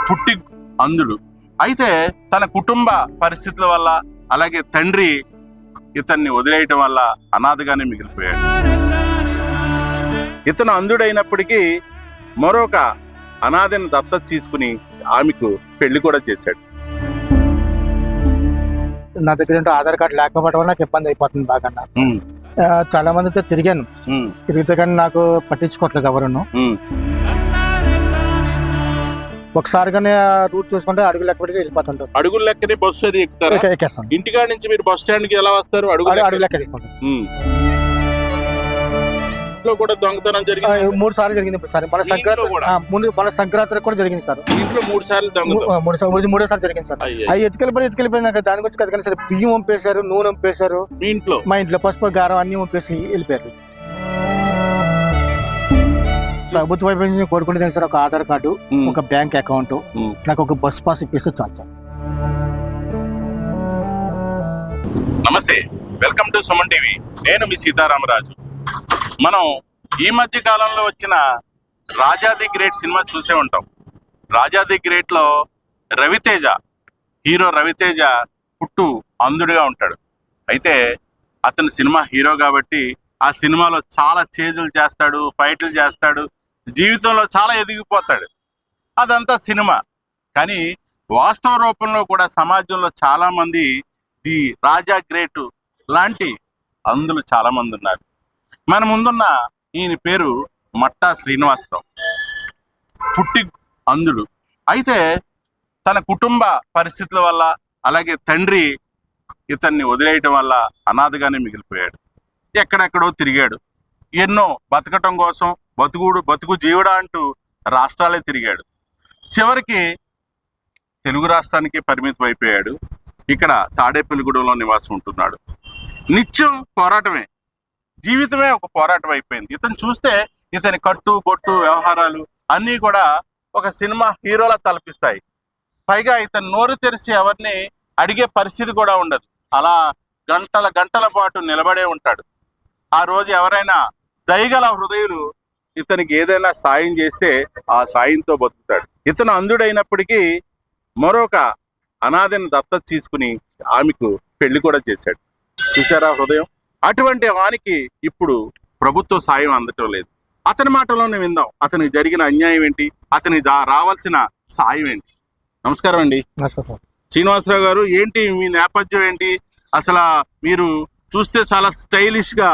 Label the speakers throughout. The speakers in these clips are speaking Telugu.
Speaker 1: పుట్టి అంధుడు. అయితే తన కుటుంబ పరిస్థితుల వల్ల అలాగే తండ్రి ఇతన్ని వదిలేయటం వల్ల అనాథగానే మిగిలిపోయాడు. ఇతను అంధుడైనప్పటికీ మరొక అనాథని దత్తత తీసుకుని ఆమెకు పెళ్లి కూడా చేశాడు.
Speaker 2: నా దగ్గర ఏంటో ఆధార్ కార్డు లేకపోవడం వల్ల నాకు ఇబ్బంది అయిపోతుంది బాగా. చాలా మందితో తిరిగాను, తిరిగితే కానీ నాకు పట్టించుకోవట్లేదు ఎవరును. ఒకసారి కానీ రూట్ చూసుకుంటే అడుగు లెక్క పెట్టి వెళ్ళిపోతుంటారు.
Speaker 1: అడుగుల లెక్కని బస్సు అది ఎక్కుతారు.
Speaker 2: ఎక్కేస్తాను.
Speaker 1: ఇంటికాడ నుంచి మీరు బస్ స్టాండ్ కి ఎలా వస్తారు?
Speaker 2: అడుగు లెక్క తీసుకుంటాను.
Speaker 1: కూడా దొంగతనం జరిగింది
Speaker 2: 3 సార్లు జరిగింది. ఇప్పుడు సార్ మన సంక్రాంతి కూడా జరిగింది సార్.
Speaker 1: ఇంట్లో 3 సార్లు
Speaker 2: మూడో సార్లు జరిగింది సార్. అవి ఎత్తుకెళ్ళిపోయింది. నాకు దాని గురించి కదా సార్. బియ్యం పంపేశారు, నూనె పంపేశారు. మా ఇంట్లో పసుపు గారం అన్ని పంపేసి వెళ్ళిపోయారు. ప్రభుత్వ వైపు నుంచి కోరుకుంటే సార్ ఒక ఆధార్ కార్డు, ఒక బ్యాంక్ అకౌంట్, నాకు ఒక బస్ పాస్ ఇప్పిస్తే చాలు సార్.
Speaker 1: నమస్తే, వెల్కమ్ టు సుమన్ టీవీ. నేను మీ సీతారామరాజు. మనం ఈ మధ్య కాలంలో వచ్చిన రాజా ది గ్రేట్ సినిమా చూసే ఉంటాం. రాజా ది గ్రేట్ లో హీరో రవితేజ పుట్టు అంధుడిగా ఉంటాడు. అయితే అతను సినిమా హీరో కాబట్టి ఆ సినిమాలో చాలా చేజులు చేస్తాడు, ఫైట్లు చేస్తాడు, జీవితంలో చాలా ఎదిగిపోతాడు. అదంతా సినిమా. కానీ వాస్తవ రూపంలో కూడా సమాజంలో చాలా మంది ది రాజా గ్రేట్ లాంటి అంధులు చాలా మంది ఉన్నారు. మన ముందున్న ఈయన పేరు మట్టా శ్రీనివాసరావు. పుట్టి అంధుడు. అయితే తన కుటుంబ పరిస్థితుల వల్ల అలాగే తండ్రి ఇతన్ని వదిలేయటం వల్ల అనాథగానే మిగిలిపోయాడు. ఎక్కడెక్కడో తిరిగాడు. ఎన్నో బతకటం కోసం బతుకు జీవుడా అంటూ రాష్ట్రాలే తిరిగాడు. చివరికి తెలుగు రాష్ట్రానికి పరిమితం అయిపోయాడు. ఇక్కడ తాడేపల్లిగూడెంలో నివాసం ఉంటున్నాడు. నిత్యం పోరాటమే, జీవితమే ఒక పోరాటం అయిపోయింది. ఇతను చూస్తే ఇతని కట్టు బొట్టు వ్యవహారాలు అన్నీ కూడా ఒక సినిమా హీరోలా తలపిస్తాయి. పైగా ఇతను నోరు తెరిచి ఎవరిని అడిగే పరిస్థితి కూడా ఉండదు. అలా గంటల పాటు నిలబడే ఉంటాడు. ఆ రోజు ఎవరైనా దయగల హృదయులు ఇతనికి ఏదైనా సాయం చేస్తే ఆ సాయంతో బతుకుతాడు. ఇతను అంధుడైనప్పటికీ మరొక అనాథని దత్తత తీసుకుని ఆమెకు పెళ్లి కూడా చేశాడు. చూసారా హృదయం? అటువంటి వానికి ఇప్పుడు ప్రభుత్వ సాయం అందటం లేదు. అతని మాటలోనే విందాం. అతనికి జరిగిన అన్యాయం ఏంటి, అతనికి రావాల్సిన సాయం ఏంటి. నమస్కారం అండి శ్రీనివాసరావు గారు. ఏంటి మీ నేపథ్యం ఏంటి? అసలు మీరు చూస్తే చాలా స్టైలిష్ గా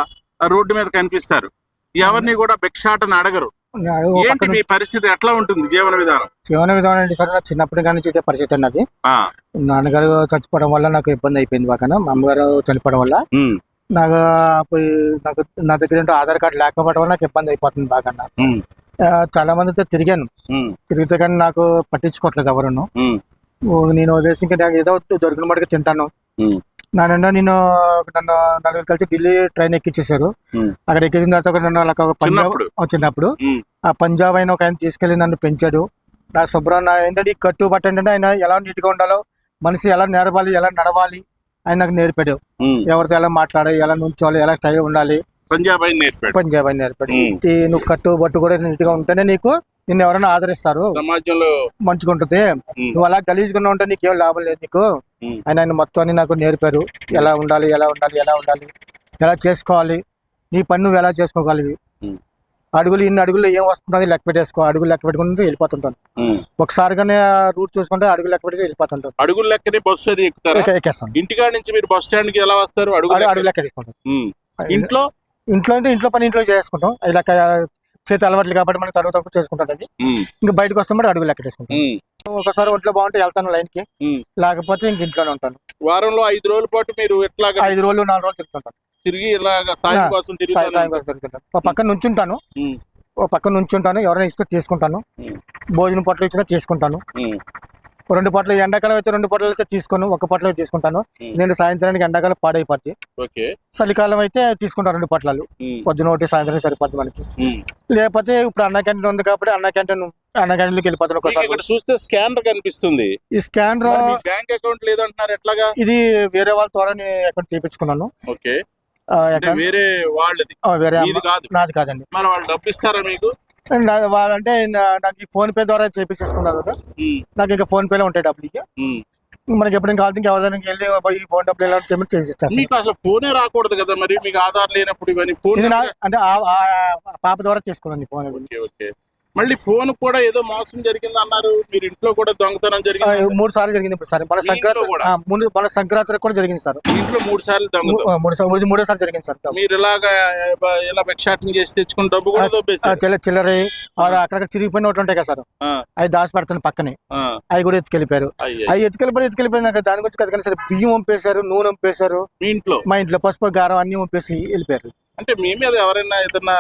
Speaker 1: రోడ్డు మీద కనిపిస్తారు. ఎవరిని కూడా భిక్షాటన అడగరు. ఏంటి మీ పరిస్థితి? ఎట్లా ఉంటుంది జీవన విధానం
Speaker 2: అంటే సార్, నా చిన్నప్పటి కానీ ఇదే పరిస్థితి అన్నది. నాన్నగారు చచ్చిపోవడం వల్ల నాకు ఇబ్బంది అయిపోయింది బాగా. మా అమ్మగారు చనిపోవడం వల్ల నాకు నా దగ్గర ఏంటో ఆధార్ కార్డు లేకపోవడం వల్ల నాకు ఇబ్బంది అయిపోతుంది బాగా. చాలా మందితో తిరిగాను, తిరిగితే కానీ నాకు పట్టించుకోవట్లేదు ఎవరును. నేను వదిలేసి ఇంకా ఏదో దొరికిన మటుకు తింటాను. నన్ను నన్ను నలుగురు కలిసి ఢిల్లీ ట్రైన్ ఎక్కించేశారు. అక్కడ ఎక్కించిన తర్వాత నన్ను చిన్నప్పుడు ఆ పంజాబ్ అయిన ఒక ఆయన తీసుకెళ్లి నన్ను పెంచాడు. నా శుభ్రం ఏంటంటే ఈ కట్టు బట్ట ఏంటంటే ఆయన ఎలా నీట్గా ఉండాలో, మనిషి ఎలా నేర్పాలి, ఎలా నడవాలి ఆయన నాకు నేర్పాడు. ఎవరితో ఎలా మాట్లాడాలి, ఎలా నుంచోవాలి, ఎలా స్టైల్ ఉండాలి, పంజాబ్ అని నేర్పాడు. నువ్వు కట్టు బట్టు కూడా నీట్ గా ఉంటేనే నిన్ను ఎవరైనా ఆదరిస్తారు, సమాజంలో మంచిగా ఉంటుంది. నువ్వు అలా గలీజ్గా ఉంటే నీకేం లాభం లేదు నీకు. ఆయన మొత్తం అన్ని నాకు నేర్పారు. ఎలా ఉండాలి, ఎలా చేసుకోవాలి, నీ పని నువ్వు ఎలా చేసుకోగలివి, ఇన్ని అడుగుల్లో ఏం వస్తుంది లెక్క పెట్టేసుకో. అడుగులు లెక్క పెట్టుకుంటూ వెళ్ళిపోతుంటాను. ఒకసారి కానీ రూట్ చూసుకుంటే అడుగు లెక్క పెట్టి వెళ్ళిపోతుంటాను.
Speaker 1: అడుగుల లెక్కని బస్సు అది
Speaker 2: ఎక్కేస్తాను.
Speaker 1: ఇంటికాడ నుంచి మీరు బస్ స్టాండ్ కి ఎలా వస్తారు?
Speaker 2: అడుగు లెక్క తీసుకుంటాను. ఇంట్లో అంటే ఇంట్లో పని ఇంట్లో చేసుకుంటాం. ఇలా చేతి అలవాట్లు కాబట్టి మనకి తక్కువ చేసుకుంటాం. ఇంకా బయటకు వస్తాం అడుగు లెక్క తీసుకుంటాం. ఒకసారి ఒంట్లో బాగుంటే వెళ్తాను లైన్ కి, లేకపోతే ఇంక ఇంట్లోనే ఉంటాను.
Speaker 1: వారంలో 5 రోజుల పాటు మీరు ఎట్లా
Speaker 2: 5 రోజులు 4 రోజులు తిరుగుతుంటాను.
Speaker 1: తిరిగి సాయం కోసం
Speaker 2: తిరుగుతుంటాను. ఒక పక్కన నుంచుంటాను. ఎవరైనా ఇస్తే తీసుకుంటాను. భోజనం పొట్లు ఇచ్చినా తీసుకుంటాను. 2 పొట్లు, ఎండాకాలం అయితే 2 పొట్లు అయితే తీసుకోను, 1 పొట్లు తీసుకుంటాను. నేను సాయంత్రానికి ఎండాకాలం పాడైపోద్ది. చలికాలం అయితే తీసుకుంటాను 2 పొట్లాలు. పొద్దున ఒకటి, సాయంత్రం సరిపోద్ది మనకి. లేకపోతే ఇప్పుడు అన్న క్యాంటీన్ ఉంది కాబట్టి అన్న క్యాంటీన్కి వెళ్ళిపోతాను. ఒకసారి
Speaker 1: చూస్తే స్కానర్ కనిపిస్తుంది.
Speaker 2: ఈ స్కానర్
Speaker 1: బ్యాంక్ అకౌంట్ లేదంటున్నారు, ఎట్లాగా?
Speaker 2: ఇది వేరే వాళ్ళ ద్వారా అకౌంట్ తీపించుకున్నాను.
Speaker 1: వేరే వాళ్ళది,
Speaker 2: నాది కాదండి.
Speaker 1: మరి వాళ్ళు డబ్బు ఇస్తారా మీకు?
Speaker 2: వాళ్ళంటే నాకు ఈ ఫోన్ పే ద్వారా చేపించేసుకున్నారు కదా. నాకు ఇంకా ఫోన్ పేలో ఉంటాయి డబ్బులు. మనకి ఎప్పుడు కావాలి ఇంకా ఎవరైనా వెళ్ళి ఈ ఫోన్ డబ్బులు ఎలా చేపిస్తాను.
Speaker 1: మీకు అసలు ఫోనే రాకూడదు కదా మరి, మీకు ఆధార్ లేనప్పుడు ఇవన్నీ ఫోన్
Speaker 2: అంటే పాప ద్వారా చేసుకున్నాను ఫోన్.
Speaker 1: ఓకే. మళ్ళీ ఫోన్ కూడా ఏదో మోసం జరిగింది అన్నారు, మీరు ఇంట్లో కూడా దొంగతనం జరిగింది.
Speaker 2: 3 సార్లు జరిగింది ఇప్పుడు సార్. మన సంక్రాంతి కూడా జరిగింది సార్.
Speaker 1: ఇంట్లో 3 సార్లు
Speaker 2: మూడో సార్లు జరిగింది సార్.
Speaker 1: మీరు ఇలా భిక్షాటన చేసి తెచ్చుకున్న డబ్బు కూడా దొబ్బేశారు.
Speaker 2: చిల్లర అక్కడ చిరిగిపోయిన నోట్లు ఉంటాయి కదా సార్, అవి దాచి పెడతాను పక్కనే, అవి కూడా ఎత్తుకెళ్ళిపోయారు. అవి ఎత్తుకెళ్ళిపోయినాక దాని గురించి కదా సరే బియ్యం పంపేశారు, నూనె పంపేశారు. మా ఇంట్లో పసుపు గారం అన్ని పంపేసి వెళ్ళిపోయారు.
Speaker 1: అంటే మీ మీద ఎవరైనా ఏదన్నా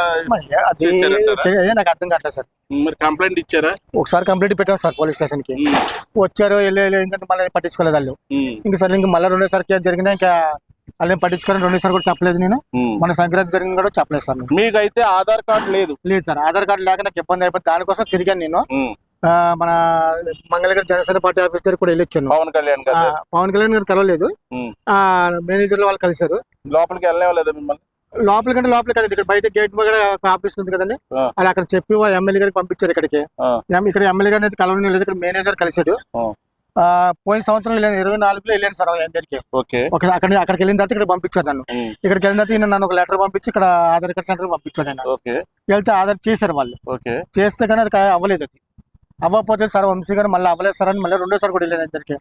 Speaker 2: నాకు అర్థం కావట్లేదు సార్.
Speaker 1: మరి కంప్లైంట్ ఇచ్చారా?
Speaker 2: ఒకసారి కంప్లైంట్ పెట్టాం సార్ పోలీస్ స్టేషన్ కి. వచ్చారు వెళ్ళి ఇంకా మళ్ళీ పట్టించుకోలేదు వాళ్ళు. ఇంకా సరే ఇంకా మళ్ళీ 2వ సారికి జరిగిందా ఇంకా వాళ్ళు పట్టించుకోవాలి. 2వ సారి కూడా చెప్పలేదు నేను. మన సంక్రాంతి జరిగింది కూడా చెప్పలేదు సార్.
Speaker 1: మీకైతే ఆధార్ కార్డు లేదు?
Speaker 2: లేదు సార్, ఆధార్ కార్డు లేక నాకు ఇబ్బంది అయిపోయింది. దానికోసం తిరిగాను నేను. మన మంగళగిరి జనసేన పార్టీ ఆఫీస్ దగ్గర కూడా వెళ్ళొచ్చాను. పవన్ కళ్యాణ్ గారు కలవలేదు, మేనేజర్లు వాళ్ళు కలిశారు.
Speaker 1: లోపలికి వెళ్ళలేదు మిమ్మల్ని?
Speaker 2: లోపలికి అంటే లోపలికి కదండి, ఇక్కడ బయట గేట్ దగ్గర ఆఫీస్ ఉంది కదండి, అది అక్కడ చెప్పి ఎమ్మెల్యే గారికి పంపించారు ఇక్కడికి. ఇక్కడ ఎమ్మెల్యే గారిని అయితే కలవడం లేదు, ఇక్కడ మేనేజర్ కలిసాడు. పోయిన సంవత్సరం 24లో వెళ్ళాను సార్ అందరికి. అక్కడికి వెళ్ళిన తర్వాత ఇక్కడ పంపించారు నన్ను. ఇక్కడికి వెళ్ళిన తర్వాత నన్ను ఒక లెటర్ పంపించి ఇక్కడ ఆధార్ కార్డ్ సెంటర్ పంపించాడు ఆయన. వెళ్తే ఆధార్ చేశారు వాళ్ళు. చేస్తే కానీ అది అవ్వలేదు. అది అవ్వకపోతే సార్ వంశీ గారు మళ్ళీ అవ్వలేదు సార్ అని మళ్ళీ 2వ సారి కూడా వెళ్ళాను అందరికి.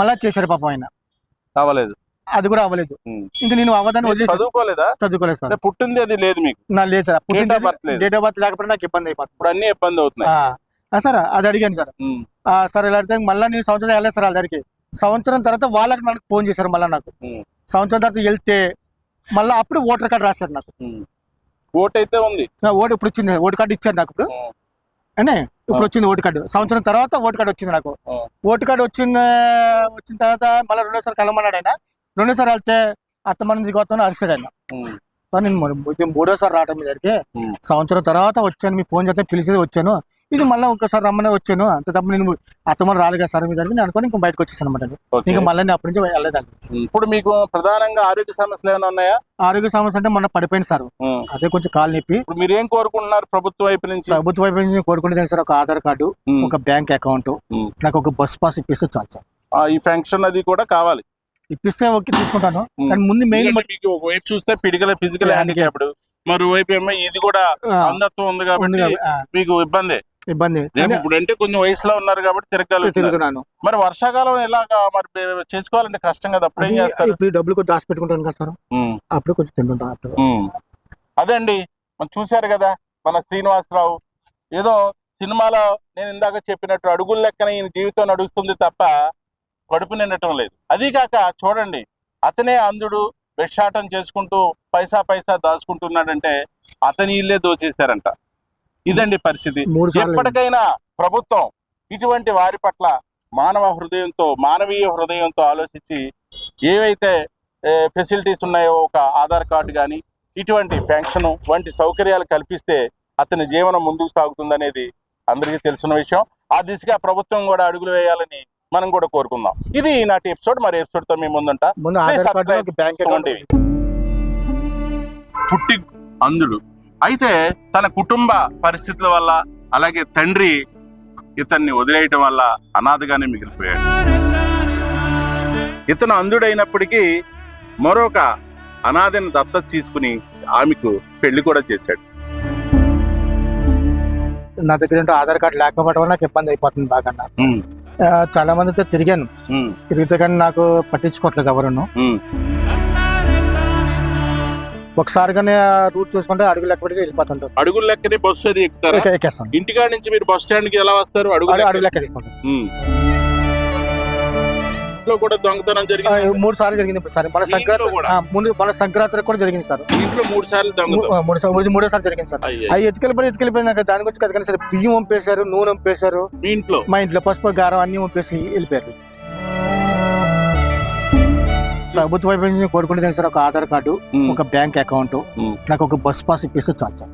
Speaker 2: మళ్ళీ చేశారు పాపం ఆయన, అవ్వలేదు. అది కూడా అవ్వలేదు. ఇంకా నేను అవ్వదని వదిలేసి చదువుకోలేదు సార్.
Speaker 1: పుట్టింది అది లేదు మీకు?
Speaker 2: లేదు సార్, డేట్ ఆఫ్ బర్త్ లేకపోతే నాకు ఇబ్బంది అయిపోతుంది.
Speaker 1: ఇప్పుడు అన్ని ఇబ్బంది అవుతున్నాయి
Speaker 2: సార్. అది అడిగాను సార్. సార్ ఇలా అడిగితే మళ్ళీ నేను సంవత్సరం వెళ్ళలేదు సార్ వాళ్ళ దగ్గరికి. సంవత్సరం తర్వాత వాళ్ళకి మనకు ఫోన్ చేశారు మళ్ళీ నాకు. సంవత్సరం తర్వాత వెళ్తే మళ్ళీ అప్పుడు ఓటర్ కార్డు రాశారు నాకు.
Speaker 1: ఓటు అయితే ఉంది,
Speaker 2: ఓటు ఇప్పుడు వచ్చింది. ఓటు కార్డు ఇచ్చారు నాకు ఇప్పుడు అంటే ఇప్పుడు వచ్చింది ఓటు కార్డు. సంవత్సరం తర్వాత ఓటు కార్డు వచ్చింది నాకు. ఓటు కార్డు వచ్చిన తర్వాత మళ్ళీ 2వ సారి కలమన్నాడు ఆయన. 2వ సారి వెళ్తే అత్తమని దిగొస్తాను అరిసాడు ఆయన. సార్ నేను 3వ సారి రావడం మీ దగ్గరికి, సంవత్సరం తర్వాత వచ్చాను, మీ ఫోన్ చేస్తే పిలిచేది వచ్చాను, ఇది మళ్ళీ ఒకసారి రమ్మని వచ్చాను, అంత తప్ప నేను అత్తమని రాలేదు కదా సార్ మీ దగ్గర నేను అనుకోని ఇంకా బయటకు వచ్చేసాను అనమాట. ఇంకా మళ్ళీ అప్పటి నుంచి వెళ్ళలేదండి.
Speaker 1: ఇప్పుడు మీకు ప్రధానంగా ఆరోగ్య సమస్యలు ఏమైనా ఉన్నాయా?
Speaker 2: ఆరోగ్య సమస్య అంటే మొన్న పడిపోయింది సార్, అదే కొంచెం కాలు నొప్పి.
Speaker 1: ఇప్పుడు మీరు ఏం కోరుకుంటున్నారు ప్రభుత్వం వైపు నుంచి?
Speaker 2: ప్రభుత్వం వైపు నుంచి కోరుకుంటే సార్ ఒక ఆధార్ కార్డు, ఒక బ్యాంక్ అకౌంట్, నాకు ఒక బస్ పాస్ ఇప్పిస్తే చాలు సార్.
Speaker 1: ఈ ఫంక్షన్ అది కూడా కావాలి,
Speaker 2: ఇప్పిస్తే ఓకే తీసుకుంటాను. కానీ ముందు మెయిన్
Speaker 1: మీకు ఒకవైపు చూస్తే ఫిజికల్ హ్యాండిక్యాప్డ్, మరోవైపు ఏమో ఇది కూడా అంధత్వం ఉంది కాబట్టి మీకు ఇబ్బంది. ఇప్పుడు అంటే కొంచెం వయసులో ఉన్నారు కాబట్టి తిరగలుగుతున్నాను. మరి వర్షాకాలం ఎలాగా మరి చేసుకోవాలంటే కష్టం కదా, అప్పుడు ఏం చేస్తారు?
Speaker 2: ఇప్పుడు డబ్బులు కొంచెం దాచి పెట్టుకుంటాను కదా సార్, అప్పుడు కొంచెం తింటుంటా.
Speaker 1: అదే అండి, మనం చూశారు కదా మన శ్రీనివాసరావు, ఏదో సినిమాలో నేను ఇందాక చెప్పినట్టు అడుగుల లెక్కన ఈయన జీవితం నడుస్తుంది తప్ప కడుపు నిండటం లేదు. అది కాక చూడండి, అతనే అంధుడు, భిక్షాటం చేసుకుంటూ పైసా దాచుకుంటున్నాడంటే అతని ఇల్లే దోచేశారంట. ఇదండి పరిస్థితి. ఎప్పటికైనా ప్రభుత్వం ఇటువంటి వారి పట్ల మానవీయ హృదయంతో ఆలోచించి ఏవైతే ఫెసిలిటీస్ ఉన్నాయో, ఒక ఆధార్ కార్డు కానీ ఇటువంటి పెన్షన్ వంటి సౌకర్యాలు కల్పిస్తే అతని జీవనం ముందుకు సాగుతుందనేది అందరికీ తెలిసిన విషయం. ఆ దిశగా ప్రభుత్వం కూడా అడుగులు వేయాలని మనం కూడా కోరుకుందాం. ఇది ఈనాటి ఎపిసోడ్. మరి ఎపిసోడ్ తో మేము ముందుంటా. పుట్టి అంధుడు అయితే తన కుటుంబ పరిస్థితుల వల్ల, అలాగే తండ్రి ఇతన్ని వదిలేయటం వల్ల అనాథగానే మిగిలిపోయాడు. ఇతను అంధుడైనప్పటికీ మరొక అనాథని దత్తత తీసుకుని ఆమెకు పెళ్లి కూడా చేశాడు.
Speaker 2: నా దగ్గర ఆధార్ కార్డు లేకపోవడం వల్ల నాకు ఇబ్బంది అయిపోతుంది బాగా. చాలా మందితో తిరిగాను, తిరిగితే కానీ నాకు పట్టించుకోవట్లేదు ఎవరును. ఒకసారిగానే రూట్ చూసుకుంటే అడుగులు లెక్క పెట్టి వెళ్ళిపోతుంటారు.
Speaker 1: అడుగులు లెక్కనే బస్సు అది ఎక్కేస్తాను. ఇంటికాడ నుంచి మీరు బస్ స్టాండ్ కి ఎలా వస్తారు? అడుగు లెక్క తీసుకుంటారు. కూడా దొంగతనం జరిగింది
Speaker 2: 3 సార్లు జరిగింది. ఇప్పుడు సార్ మన సంక్రాంతి కూడా జరిగింది సార్.
Speaker 1: ఇంట్లో 3 సార్లు
Speaker 2: మూడో సార్లు జరిగింది సార్. అవి ఎత్తుకెళ్ళిపోయినాక దాని గురించి కదా సరే బియ్యం పంపేశారు, నూనె పంపేశారు. మా ఇంట్లో పసుపు గారం అన్ని పంపేసి వెళ్ళిపోయారు. ప్రభుత్వం వైపు నుంచి కోరుకుంటే సార్ ఒక ఆధార్ కార్డు, ఒక బ్యాంక్ అకౌంట్, నాకు ఒక బస్ పాస్ ఇప్పిస్తే చాలు సార్.